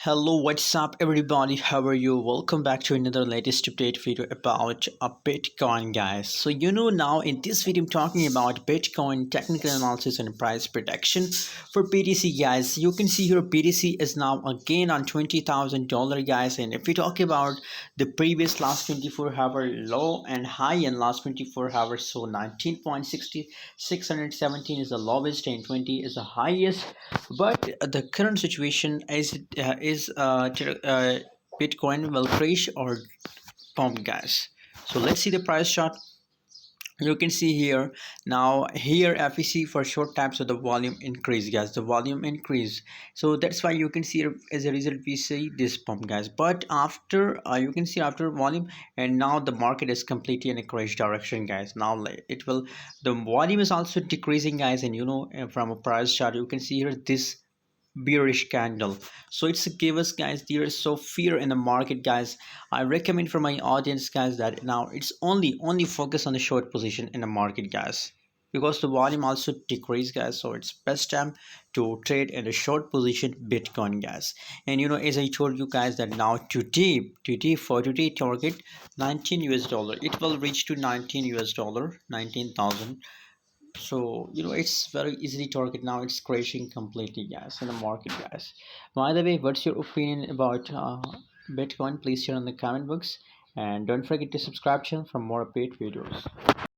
Hello, what's up, everybody? How are you? Welcome back to another latest update video about a Bitcoin, guys. So, now in this video, I'm talking about Bitcoin technical analysis and price prediction for BTC, guys. You can see here BTC is now again on $20,000, guys. And if we talk about the previous last 24-hour low and high in last 24 hours, so 19.617 is the lowest and 20 is the highest. But the current situation is Bitcoin will crash or pump, guys. So let's see the price chart. You can see here now here FEC for short time, so the volume increase, guys, the volume increase. So that's why you can see as a result we see this pump, guys. But after you can see after volume, and now the market is completely in a crash direction, guys. Now it will, the volume is also decreasing, guys. And from a price chart you can see here this bearish candle. So it's give us, guys, there is so fear in the market, guys. I recommend for my audience, guys, that now it's only focus on the short position in the market, guys, because the volume also decrease, guys. So it's best time to trade in a short position Bitcoin, guys. And as I told you guys that now today target 19 US dollar, it will reach to 19 US dollar, 19,000. So it's very easily target. Now it's crashing completely, guys, in the market, guys. By the way, what's your opinion about Bitcoin? Please share in the comment box, and don't forget to subscribe channel for more update videos.